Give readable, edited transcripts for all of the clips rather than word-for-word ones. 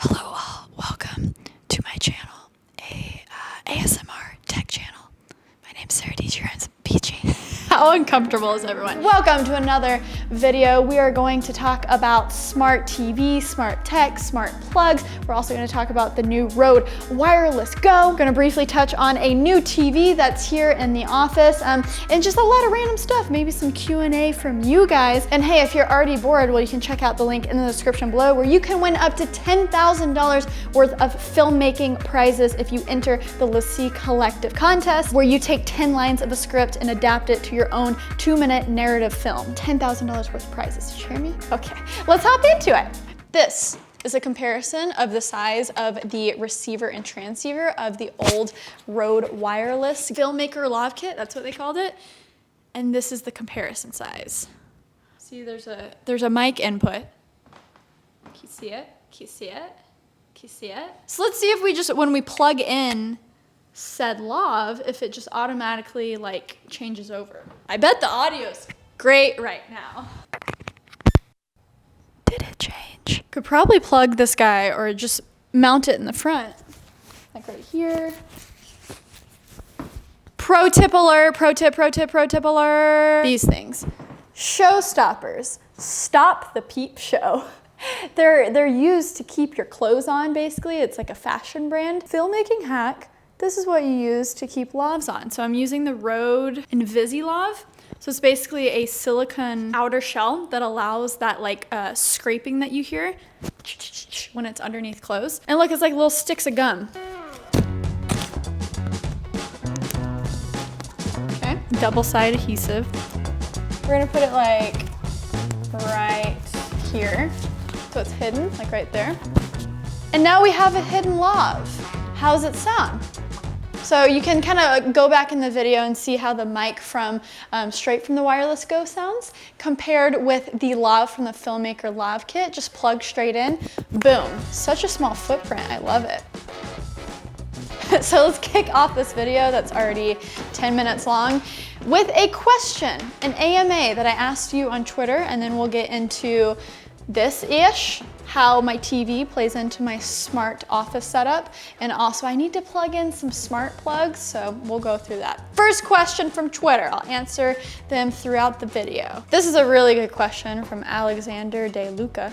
Hello all, welcome to my channel, ASMR tech channel. My name's Saradietschy, I'm Peachy. How uncomfortable is everyone? Welcome to another video. We are going to talk about smart TV, smart tech, smart plugs. We're also going to talk about the new Rode Wireless Go. We're going to briefly touch on a new TV that's here in the office, and just a lot of random stuff, maybe some Q&A from you guys. And hey, if you're already bored, well, you can check out the link in the description below where you can win up to $10,000 worth of filmmaking prizes if you enter the Let's See Collective contest, where you take 10 lines of a script and adapt it to your own 2-minute narrative film. $10,000 worth of prizes. Did you hear me? Okay, let's hop into it. This is a comparison of the size of the receiver and transceiver of the old Rode Wireless Filmmaker Lav Kit, that's what they called it. And this is the comparison size. See, there's a mic input. Can you see it? Can you see it? Can you see it? So let's see if we just, when we plug in said lav, if it just automatically like changes over. I bet the audio's great right now. Did it change? Could probably plug this guy or just mount it in the front. Like right here. Pro tip alert, pro tip alert. These things. Showstoppers. Stop the peep show. They're used to keep your clothes on, basically. It's like a fashion brand. Filmmaking hack. This is what you use to keep lavs on. So I'm using the Rode Lav. So it's basically a silicone outer shell that allows that like scraping that you hear when it's underneath clothes. And look, it's like little sticks of gum. Okay, double-sided adhesive. We're gonna put it like right here. So it's hidden, like right there. And now we have a hidden lav. How's it sound? So you can kind of go back in the video and see how the mic from straight from the Wireless Go sounds compared with the lav from the Filmmaker Lav Kit. Just plug straight in, boom. Such a small footprint, I love it. So let's kick off this video that's already 10 minutes long with a question, an AMA that I asked you on Twitter, and then we'll get into this-ish, how my TV plays into my smart office setup. And also I need to plug in some smart plugs, so we'll go through that. First question from Twitter. I'll answer them throughout the video. This is a really good question from Alexander De Luca.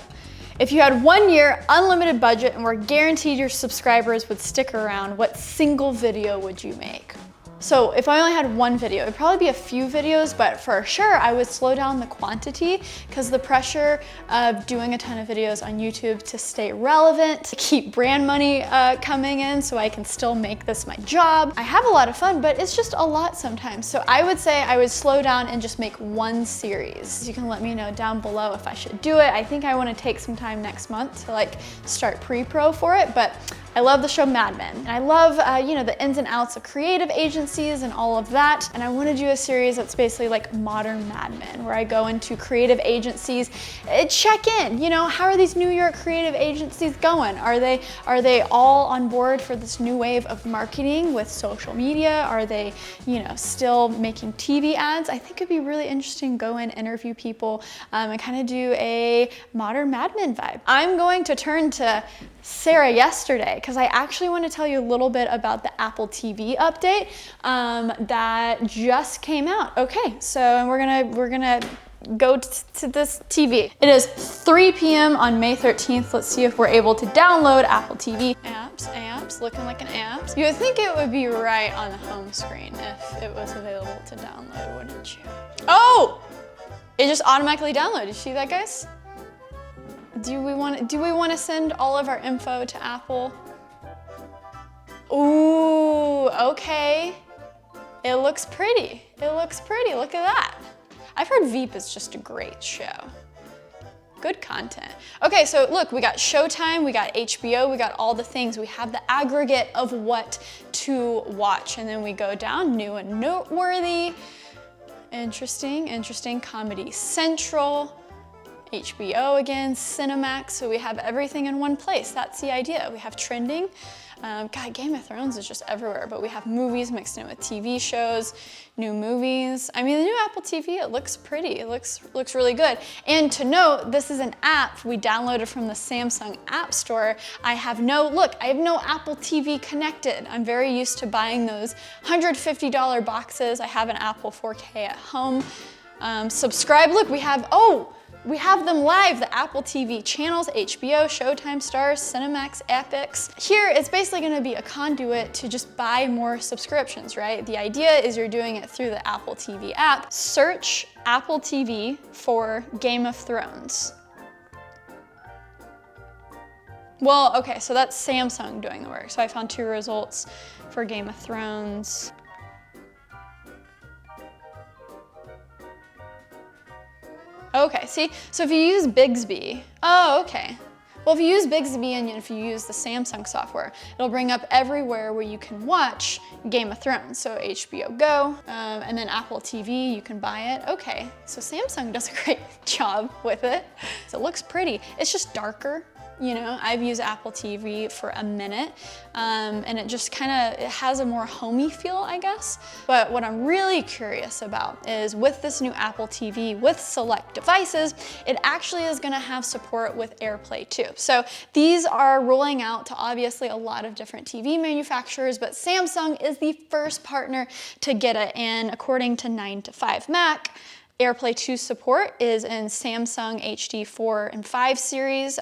If you had 1 year unlimited budget and were guaranteed your subscribers would stick around, what single video would you make? So if I only had one video, it'd probably be a few videos, but for sure I would slow down the quantity because the pressure of doing a ton of videos on YouTube to stay relevant, to keep brand money coming in so I can still make this my job. I have a lot of fun, but it's just a lot sometimes. So I would say I would slow down and just make one series. You can let me know down below if I should do it. I think I want to take some time next month to like start pre-pro for it, but I love the show Mad Men. And I love, you know, the ins and outs of creative agencies and all of that. And I want to do a series that's basically like modern Mad Men, where I go into creative agencies, check in, you know, how are these New York creative agencies going? Are they all on board for this new wave of marketing with social media? Are they, you know, still making TV ads? I think it'd be really interesting to go and interview people and kind of do a modern Mad Men vibe. I'm going to turn to Sara yesterday because I actually want to tell you a little bit about the Apple TV update that just came out. Okay, so we're gonna go to this TV. It is 3 p.m. on May 13th. Let's see if we're able to download Apple TV. Amps, looking like an amps. You would think it would be right on the home screen if it was available to download, wouldn't you? Oh! It just automatically downloaded. You see that, guys? Do we want to send all of our info to Apple? Ooh, okay. It looks pretty. It looks pretty. Look at that. I've heard Veep is just a great show. Good content. Okay, so look, we got Showtime, we got HBO, we got all the things. We have the aggregate of what to watch. And then we go down, new and noteworthy. Interesting, Comedy Central. HBO again, Cinemax, so we have everything in one place. That's the idea. We have trending. God, Game of Thrones is just everywhere, but we have movies mixed in with TV shows, new movies. I mean, the new Apple TV, it looks pretty. It looks really good. And to note, this is an app we downloaded from the Samsung App Store. I have no Apple TV connected. I'm very used to buying those $150 boxes. I have an Apple 4K at home. Subscribe, look, we have them live, the Apple TV channels, HBO, Showtime, Starz, Cinemax, Epix. Here, it's basically gonna be a conduit to just buy more subscriptions, right? The idea is you're doing it through the Apple TV app. Search Apple TV for Game of Thrones. Well, okay, so that's Samsung doing the work. So I found 2 results for Game of Thrones. Okay, see, so if you use Bixby, oh, okay. Well, if you use Bixby and if you use the Samsung software, it'll bring up everywhere where you can watch Game of Thrones. So HBO Go, and then Apple TV, you can buy it. Okay, so Samsung does a great job with it. So it looks pretty. It's just darker. You know, I've used Apple TV for a minute, and it just it has a more homey feel, I guess. But what I'm really curious about is with this new Apple TV, with select devices, it actually is gonna have support with AirPlay too. So these are rolling out to obviously a lot of different TV manufacturers, but Samsung is the first partner to get it, and according to 9to5Mac, AirPlay 2 support is in Samsung HD 4 and 5 series,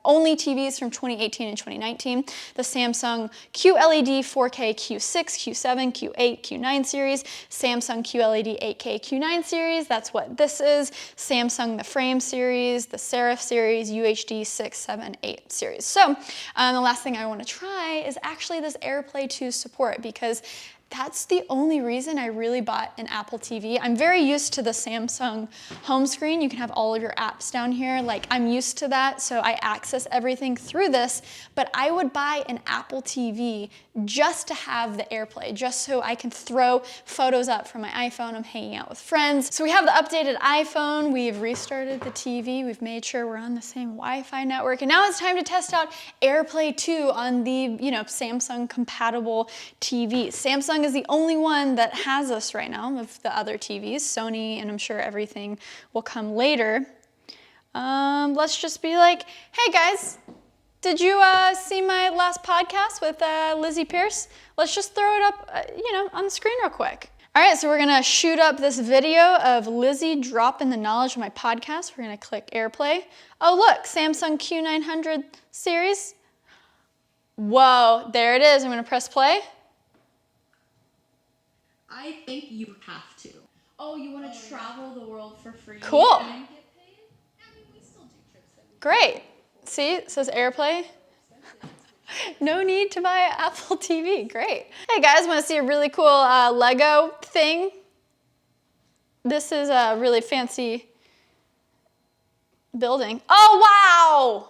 only TVs from 2018 and 2019. The Samsung QLED 4K Q6, Q7, Q8, Q9 series, Samsung QLED 8K Q9 series, that's what this is. Samsung the Frame series, the Serif series, UHD 6, 7, 8 series. So the last thing I want to try is actually this AirPlay 2 support, because that's the only reason I really bought an Apple TV. I'm very used to the Samsung home screen. You can have all of your apps down here. Like, I'm used to that, so I access everything through this, but I would buy an Apple TV just to have the AirPlay, just so I can throw photos up from my iPhone. I'm hanging out with friends. So we have the updated iPhone. We've restarted the TV. We've made sure we're on the same Wi-Fi network. And now it's time to test out AirPlay 2 on the, Samsung compatible TVs. Samsung is the only one that has this right now of the other TVs. Sony, and I'm sure everything will come later. Let's just be like, hey guys, did you see my last podcast with Lizzie Pierce? Let's just throw it up, on the screen real quick. All right, so we're gonna shoot up this video of Lizzie dropping the knowledge of my podcast. We're gonna click AirPlay. Oh look, Samsung Q900 series. Whoa, there it is. I'm gonna press play. I think you have to. Oh, you want to travel the world for free? Cool. And get paid? I mean, we still do trips that we Great. See, it says AirPlay. No need to buy an Apple TV. Great. Hey guys, want to see a really cool Lego thing? This is a really fancy building. Oh, wow!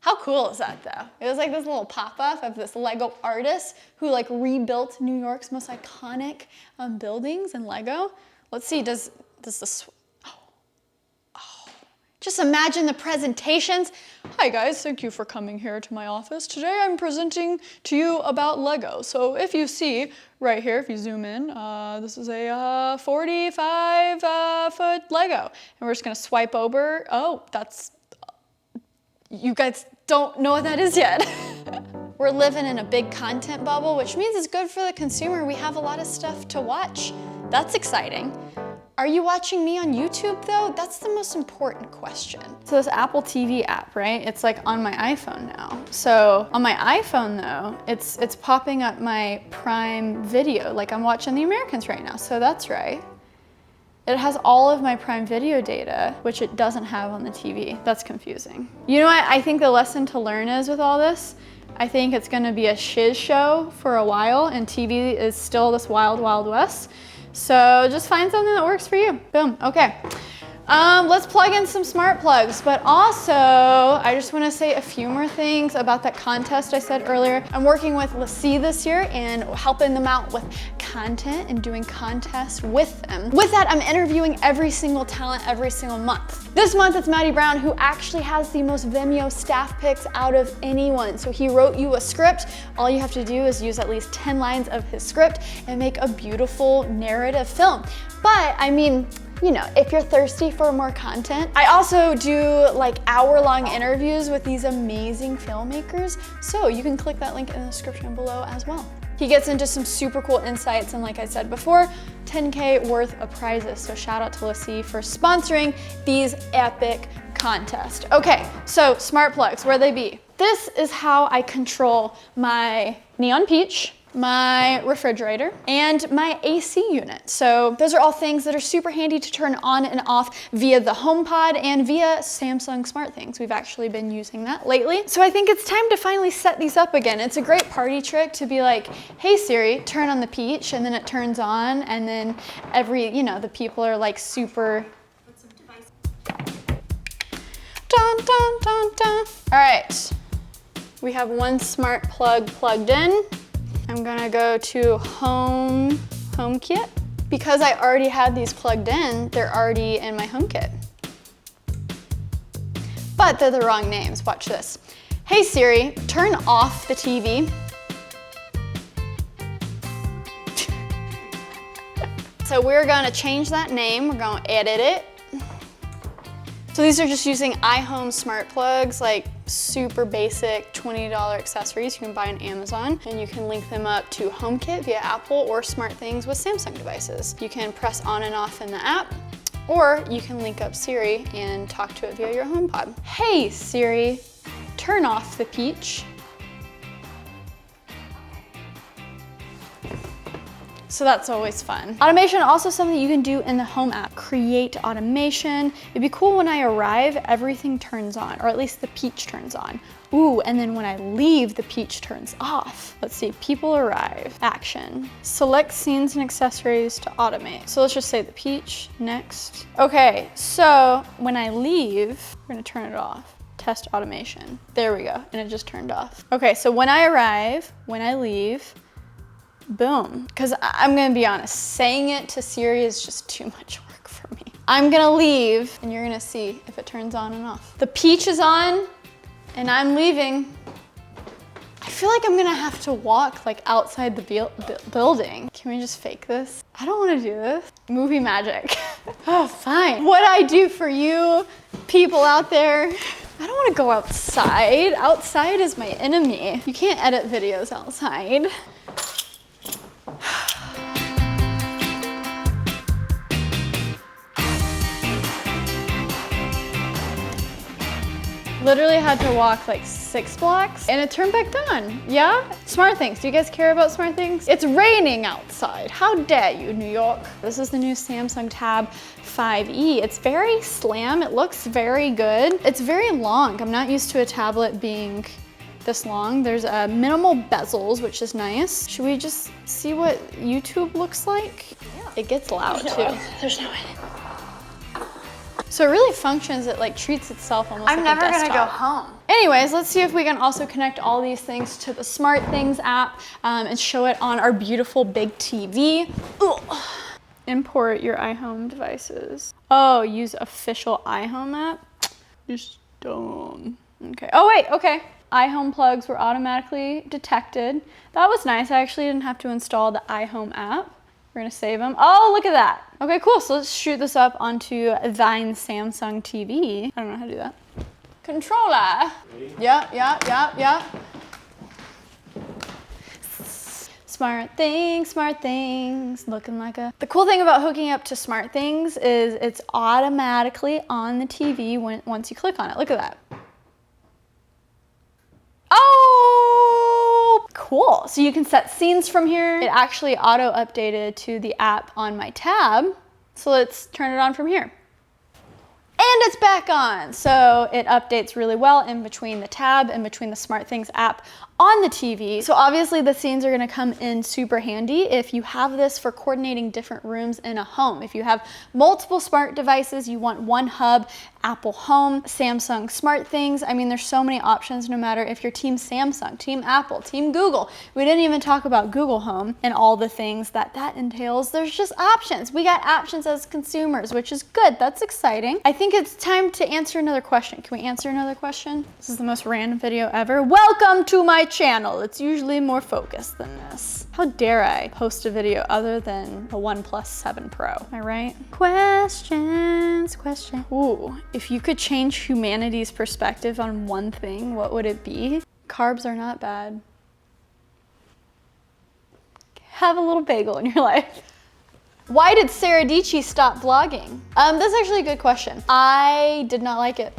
How cool is that though? It was like this little pop-up of this Lego artist who rebuilt New York's most iconic buildings in Lego. Let's see, does this, just imagine the presentations. Hi guys, thank you for coming here to my office. Today I'm presenting to you about Lego. So if you see right here, if you zoom in, this is a 45-foot Lego. And we're just gonna swipe over. Oh, you guys don't know what that is yet. We're living in a big content bubble, which means it's good for the consumer. We have a lot of stuff to watch. That's exciting. Are you watching me on YouTube though? That's the most important question. So this Apple TV app, right? It's on my iPhone now. So on my iPhone though, it's popping up my Prime Video, I'm watching The Americans right now, so that's right. It has all of my Prime Video data, which it doesn't have on the TV. That's confusing. You know what I think the lesson to learn is with all this? I think it's gonna be a shiz show for a while, and TV is still this wild, wild west. So just find something that works for you. Boom, okay. Let's plug in some smart plugs, but also I just want to say a few more things about that contest I said earlier. I'm working with Lassie this year and helping them out with content and doing contests with them. With that, I'm interviewing every single talent every single month. This month it's Maddie Brown, who actually has the most Vimeo staff picks out of anyone. So he wrote you a script. All you have to do is use at least 10 lines of his script and make a beautiful narrative film. But I mean, you know, if you're thirsty for more content, I also do like hour-long interviews with these amazing filmmakers. So you can click that link in the description below as well. He gets into some super cool insights, and like I said before, 10K worth of prizes. So shout out to Lassie for sponsoring these epic contests. Okay, so smart plugs, where they be? This is how I control my neon peach, my refrigerator, and my AC unit. So those are all things that are super handy to turn on and off via the HomePod and via Samsung SmartThings. We've actually been using that lately. So I think it's time to finally set these up again. It's a great party trick to be like, hey Siri, turn on the peach, and then it turns on, and then the people are like super. Dun, dun, dun, dun. All right, we have one smart plug plugged in. I'm gonna go to HomeKit. Because I already had these plugged in, they're already in my HomeKit. But they're the wrong names, watch this. Hey Siri, turn off the TV. So we're gonna change that name, we're gonna edit it. So these are just using iHome smart plugs, like super basic $20 accessories you can buy on Amazon, and you can link them up to HomeKit via Apple or SmartThings with Samsung devices. You can press on and off in the app, or you can link up Siri and talk to it via your HomePod. Hey Siri, turn off the peach. So that's always fun. Automation, also something you can do in the Home app. Create automation. It'd be cool when I arrive, everything turns on, or at least the peach turns on. Ooh, and then when I leave, the peach turns off. Let's see, people arrive, action. Select scenes and accessories to automate. So let's just say the peach, next. Okay, so when I leave, we're gonna turn it off. Test automation. There we go, and it just turned off. Okay, so when I arrive, when I leave, boom. Because I'm gonna be honest, saying it to Siri is just too much work for me. I'm gonna leave and you're gonna see if it turns on and off. The peach is on and I'm leaving. I feel like I'm gonna have to walk like outside the building. Can we just fake this? I don't wanna do this. Movie magic. Oh, fine. What I do for you people out there, I don't wanna go outside. Outside is my enemy. You can't edit videos outside. Literally had to walk like 6 blocks and it turned back on. Yeah? SmartThings. Do you guys care about SmartThings? It's raining outside. How dare you, New York? This is the new Samsung Tab 5e. It's very slim. It looks very good. It's very long. I'm not used to a tablet being this long. There's minimal bezels, which is nice. Should we just see what YouTube looks like? Yeah. It gets loud too. There's no way. So it really functions, it like treats itself almost like a desktop. I'm never gonna go home. Anyways, let's see if we can also connect all these things to the SmartThings app and show it on our beautiful big TV. Ugh. Import your iHome devices. Oh, use official iHome app? Just dumb. Okay, oh wait, okay. iHome plugs were automatically detected. That was nice, I actually didn't have to install the iHome app. We're gonna save them. Oh, look at that. Okay, cool, so let's shoot this up onto thine Samsung TV. I don't know how to do that. Controller. Yeah. SmartThings, looking like a... The cool thing about hooking up to SmartThings is it's automatically on the TV once you click on it. Look at that. Oh, cool. So you can set scenes from here. It actually auto-updated to the app on my tab. So let's turn it on from here. And it's back on. So it updates really well in between the tab, in between the SmartThings app on the TV. So obviously the scenes are gonna come in super handy if you have this for coordinating different rooms in a home. If you have multiple smart devices, you want one hub, Apple Home, Samsung SmartThings. I mean, there's so many options no matter if you're Team Samsung, Team Apple, Team Google. We didn't even talk about Google Home and all the things that entails. There's just options. We got options as consumers, which is good. That's exciting. I think it's time to answer another question. Can we answer another question? This is the most random video ever. Welcome to my channel. It's usually more focused than this. How dare I post a video other than the OnePlus 7 Pro? Am I right? Questions. Ooh, if you could change humanity's perspective on one thing, what would it be? Carbs are not bad. Have a little bagel in your life. Why did Saradietschy stop vlogging? That's actually a good question. I did not like it.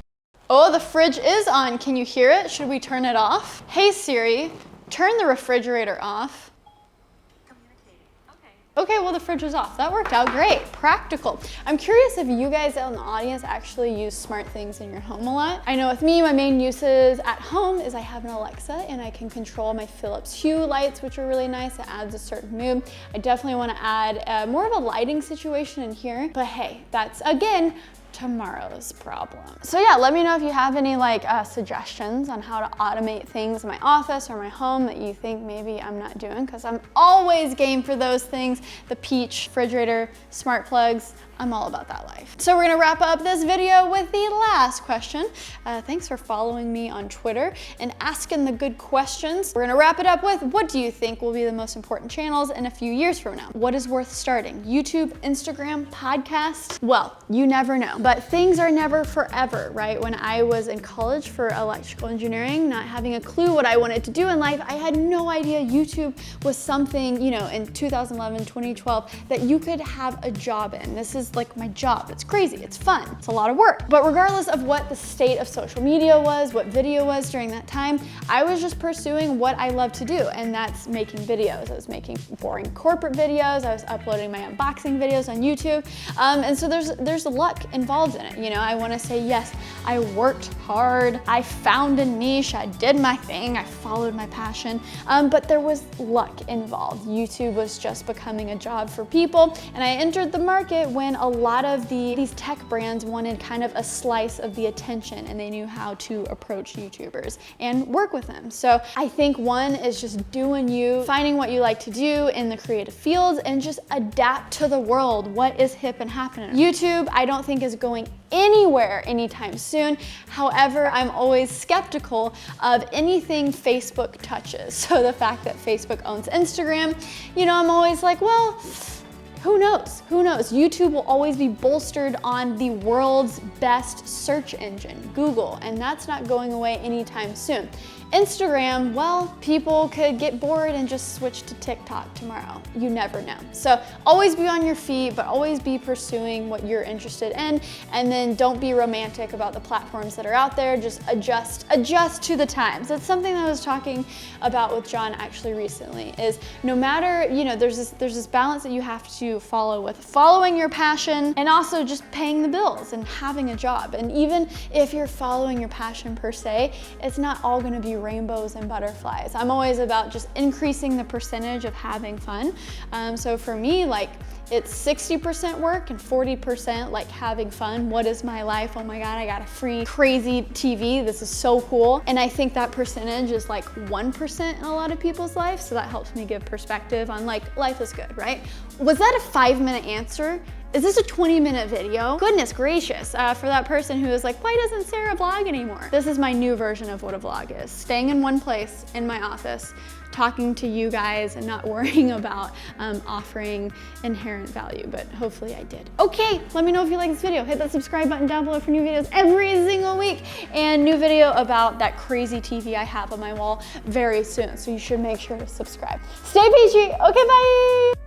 Oh, the fridge is on. Can you hear it? Should we turn it off? Hey Siri, turn the refrigerator off. Okay, well the fridge was off. That worked out great, practical. I'm curious if you guys in the audience actually use SmartThings in your home a lot. I know with me, my main uses at home is I have an Alexa and I can control my Philips Hue lights, which are really nice. It adds a certain mood. I definitely wanna add more of a lighting situation in here, but hey, that's again, tomorrow's problem. So yeah, let me know if you have any suggestions on how to automate things in my office or my home that you think maybe I'm not doing, because I'm always game for those things. The Peach, refrigerator, smart plugs, I'm all about that life. So we're gonna wrap up this video with the last question. Thanks for following me on Twitter and asking the good questions. We're gonna wrap it up with, what do you think will be the most important channels in a few years from now? What is worth starting? YouTube, Instagram, podcast? Well, you never know, but things are never forever, right? When I was in college for electrical engineering, not having a clue what I wanted to do in life, I had no idea YouTube was something, you know, in 2011, 2012, that you could have a job in. This is like my job. It's crazy, it's fun, it's a lot of work. But regardless of what the state of social media was, what video was during that time, I was just pursuing what I love to do, and that's making videos. I was making boring corporate videos, I was uploading my unboxing videos on YouTube, and so there's luck involved in it. You know, I wanna say, yes, I worked hard, I found a niche, I did my thing, I followed my passion, but there was luck involved. YouTube was just becoming a job for people, and I entered the market when a lot of these tech brands wanted kind of a slice of the attention, and they knew how to approach YouTubers and work with them. So I think one is just doing you, finding what you like to do in the creative fields, and just adapt to the world, what is hip and happening. YouTube, I don't think is going anywhere anytime soon. However, I'm always skeptical of anything Facebook touches. So the fact that Facebook owns Instagram, you know, I'm always like, well, who knows? Who knows? YouTube will always be bolstered on the world's best search engine, Google, and that's not going away anytime soon. Instagram, well, people could get bored and just switch to TikTok tomorrow. You never know. So always be on your feet, but always be pursuing what you're interested in, and then don't be romantic about the platforms that are out there. Just adjust to the times. That's something that I was talking about with John actually recently, is no matter, you know, there's this balance that you have to follow with following your passion and also just paying the bills and having a job. And even if you're following your passion per se, it's not all gonna be rainbows and butterflies. I'm always about just increasing the percentage of having fun. So for me, like, it's 60% work and 40% like having fun. What is my life? Oh my God, I got a free crazy TV. This is so cool. And I think that percentage is like 1% in a lot of people's life. So that helps me give perspective on like, life is good, right? Was that a 5-minute answer? Is this a 20-minute video? Goodness gracious, for that person who is like, why doesn't Sara vlog anymore? This is my new version of what a vlog is. Staying in one place in my office, talking to you guys and not worrying about offering inherent value, but hopefully I did. Okay, let me know if you like this video. Hit that subscribe button down below for new videos every single week, and new video about that crazy TV I have on my wall very soon, so you should make sure to subscribe. Stay peachy, okay, bye!